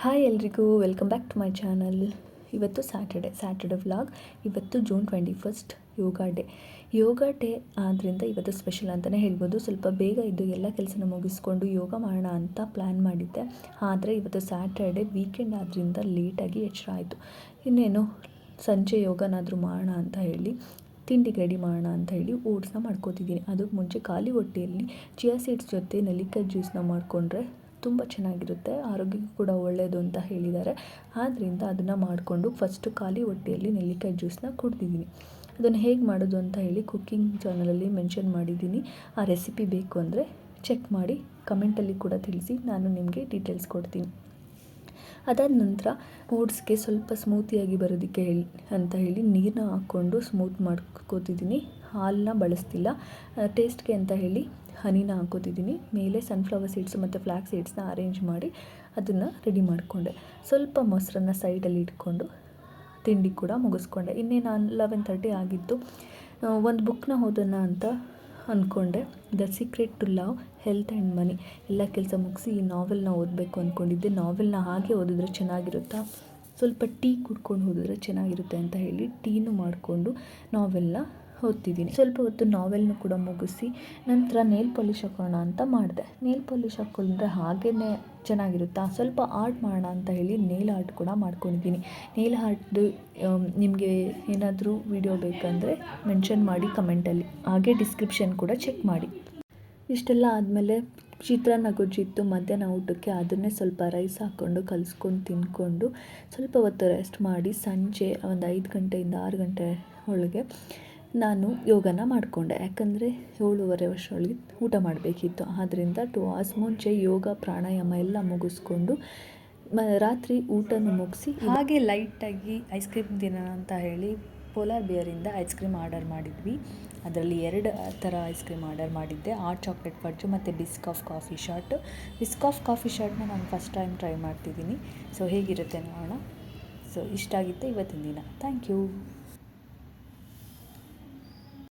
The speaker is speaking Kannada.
ಹಾಯ್ ಎಲ್ರಿಗೂ welcome back to my channel. ಇವತ್ತು ಸ್ಯಾಟರ್ಡೆ ವ್ಲಾಗ್. ಇವತ್ತು ಜೂನ್ 21 ಯೋಗ ಡೇ ಆದ್ದರಿಂದ ಇವತ್ತು ಸ್ಪೆಷಲ್ ಅಂತಲೇ ಹೇಳ್ಬೋದು. ಸ್ವಲ್ಪ ಬೇಗ ಇದ್ದು ಎಲ್ಲ ಕೆಲಸನ ಮುಗಿಸ್ಕೊಂಡು ಯೋಗ ಮಾಡೋಣ ಅಂತ ಪ್ಲ್ಯಾನ್ ಮಾಡಿದ್ದೆ. ಆದರೆ ಇವತ್ತು ಸ್ಯಾಟರ್ಡೆ ವೀಕೆಂಡ್ ಆದ್ದರಿಂದ ಲೇಟಾಗಿ ಎಚ್ಚರ ಆಯಿತು. ಇನ್ನೇನು ಸಂಜೆ ಯೋಗನಾದರೂ ಮಾಡೋಣ ಅಂತ ಹೇಳಿ ತಿಂಡಿಗೆ ರೆಡಿ ಮಾಡೋಣ ಅಂತ ಹೇಳಿ ಓಟ್ಸ್ನ ಮಾಡ್ಕೋತಿದ್ದೀನಿ. ಅದಕ್ಕೆ ಮುಂಚೆ ಖಾಲಿ ಹೊಟ್ಟೆಯಲ್ಲಿ ಚಿಯಾ ಸೀಡ್ಸ್ ಜೊತೆ ನೆಲ್ಲಿಕಾಯಿ ಜ್ಯೂಸನ್ನ ಮಾಡಿಕೊಂಡ್ರೆ ತುಂಬ ಚೆನ್ನಾಗಿರುತ್ತೆ, ಆರೋಗ್ಯಕ್ಕೂ ಕೂಡ ಒಳ್ಳೆಯದು ಅಂತ ಹೇಳಿದ್ದಾರೆ. ಆದ್ದರಿಂದ ಅದನ್ನು ಮಾಡಿಕೊಂಡು ಫಸ್ಟು ಖಾಲಿ ಹೊಟ್ಟೆಯಲ್ಲಿ ನೆಲ್ಲಿಕಾಯಿ ಜ್ಯೂಸನ್ನ ಕುಡ್ದಿದ್ದೀನಿ. ಅದನ್ನು ಹೇಗೆ ಮಾಡೋದು ಅಂತ ಹೇಳಿ ಕುಕ್ಕಿಂಗ್ ಚಾನಲಲ್ಲಿ ಮೆನ್ಷನ್ ಮಾಡಿದ್ದೀನಿ. ಆ ರೆಸಿಪಿ ಬೇಕು ಅಂದರೆ ಚೆಕ್ ಮಾಡಿ ಕಮೆಂಟಲ್ಲಿ ಕೂಡ ತಿಳಿಸಿ, ನಾನು ನಿಮಗೆ ಡೀಟೇಲ್ಸ್ ಕೊಡ್ತೀನಿ. ಅದಾದ ನಂತರ ಓಟ್ಸ್ಗೆ ಸ್ವಲ್ಪ ಸ್ಮೂತಿಯಾಗಿ ಬರೋದಕ್ಕೆ ಅಂತ ಹೇಳಿ ನೀರನ್ನ ಹಾಕ್ಕೊಂಡು ಸ್ಮೂತ್ ಮಾಡ್ಕೋತಿದ್ದೀನಿ. ಹಾಲನ್ನ ಬಳಸ್ತಿಲ್ಲ. ಟೇಸ್ಟ್ಗೆ ಅಂತ ಹೇಳಿ ಹನಿನ ಹಾಕೋತಿದ್ದೀನಿ. ಮೇಲೆ ಸನ್ಫ್ಲವರ್ ಸೀಡ್ಸು ಮತ್ತು ಫ್ಲ್ಯಾಕ್ಸ್ ಸೀಡ್ಸ್ನ ಅರೇಂಜ್ ಮಾಡಿ ಅದನ್ನು ರೆಡಿ ಮಾಡಿಕೊಂಡೆ. ಸ್ವಲ್ಪ ಮೊಸರನ್ನ ಸೈಡಲ್ಲಿ ಇಟ್ಕೊಂಡು ತಿಂಡಿ ಕೂಡ ಮುಗಿಸ್ಕೊಂಡೆ. ಇನ್ನೇನು 11:30 ಆಗಿತ್ತು. ಒಂದು ಬುಕ್ನ ಓದೋಣ ಅಂತ ಅಂದ್ಕೊಂಡೆ. The secret to love, health and money. ಎಲ್ಲ ಕೆಲಸ ಮುಗಿಸಿ ಈ ನಾವೆಲ್ನ ಓದಬೇಕು ಅಂದ್ಕೊಂಡಿದ್ದೆ. ನಾವೆಲ್ನ ಹಾಗೆ ಓದಿದ್ರೆ ಚೆನ್ನಾಗಿರುತ್ತಾ, ಸ್ವಲ್ಪ ಟೀ ಕುಡ್ಕೊಂಡು ಓದಿದ್ರೆ ಚೆನ್ನಾಗಿರುತ್ತೆ ಅಂತ ಹೇಳಿ ಟೀನು ಮಾಡಿಕೊಂಡು ನಾವೆಲ್ನ ಓದ್ತಿದ್ದೀನಿ. ಸ್ವಲ್ಪ ಹೊತ್ತು ನಾವೆಲ್ನ ಕೂಡ ಮುಗಿಸಿ ನಂತರ ನೇಲ್ ಪಾಲಿಶ್ ಹಾಕೋಣ ಅಂತ ಮಾಡಿದೆ. ನೇಲ್ ಪಾಲಿಶ್ ಹಾಕ್ಕೊಂಡ್ರೆ ಹಾಗೇ ಚೆನ್ನಾಗಿರುತ್ತಾ, ಸ್ವಲ್ಪ ಆರ್ಟ್ ಮಾಡೋಣ ಅಂತ ಹೇಳಿ ನೇಲ್ ಆರ್ಟ್ ಕೂಡ ಮಾಡ್ಕೊಂಡಿದ್ದೀನಿ. ನೇಲ್ ಆರ್ಟ್ದು ನಿಮಗೆ ಏನಾದರೂ ವಿಡಿಯೋ ಬೇಕಂದರೆ ಮೆನ್ಷನ್ ಮಾಡಿ ಕಮೆಂಟಲ್ಲಿ, ಹಾಗೆ ಡಿಸ್ಕ್ರಿಪ್ಷನ್ ಕೂಡ ಚೆಕ್ ಮಾಡಿ. ಇಷ್ಟೆಲ್ಲ ಆದಮೇಲೆ ಚಿತ್ರಾನ್ನ ಗೊಜ್ಜಿತ್ತು ಮಧ್ಯಾಹ್ನ ಊಟಕ್ಕೆ. ಅದನ್ನೇ ಸ್ವಲ್ಪ ರೈಸ್ ಹಾಕ್ಕೊಂಡು ಕಲಿಸ್ಕೊಂಡು ತಿಂದ್ಕೊಂಡು ಸ್ವಲ್ಪ ಹೊತ್ತು ರೆಸ್ಟ್ ಮಾಡಿ ಸಂಜೆ ಒಂದು 5 ಗಂಟೆಯಿಂದ 6 ಗಂಟೆ ಒಳಗೆ ನಾನು ಯೋಗನ ಮಾಡಿಕೊಂಡೆ. ಯಾಕಂದರೆ 7:30 ವರ್ಷದೊಳಗೆ ಊಟ ಮಾಡಬೇಕಿತ್ತು. ಆದ್ದರಿಂದ 2 hours ಮುಂಚೆ ಯೋಗ ಪ್ರಾಣಾಯಾಮ ಎಲ್ಲ ಮುಗಿಸ್ಕೊಂಡು ರಾತ್ರಿ ಊಟನೂ ಮುಗಿಸಿ ಹಾಗೆ ಲೈಟಾಗಿ ಐಸ್ ಕ್ರೀಮ್ ತಿನ್ನೋಣ ಅಂತ ಹೇಳಿ ಪೋಲಾರ್ ಬಿಯರಿಂದ ಐಸ್ ಕ್ರೀಮ್ ಆರ್ಡರ್ ಮಾಡಿದ್ವಿ. ಅದರಲ್ಲಿ 2 ಥರ ಐಸ್ ಕ್ರೀಮ್ ಆರ್ಡರ್ ಮಾಡಿದ್ದೆ, ಹಾಟ್ ಚಾಕ್ಲೇಟ್ ಫಡ್ಜು ಮತ್ತು ಬಿಸ್ಕಾಫ್ ಕಾಫಿ ಶಾರ್ಟ್ನ ನಾನು ಫಸ್ಟ್ ಟೈಮ್ ಟ್ರೈ ಮಾಡ್ತಿದ್ದೀನಿ. ಸೊ ಹೇಗಿರುತ್ತೆ ನೋಡೋಣ. ಸೊ ಇಷ್ಟ ಆಗಿತ್ತು ಇವತ್ತಿನ ದಿನ. Thank you.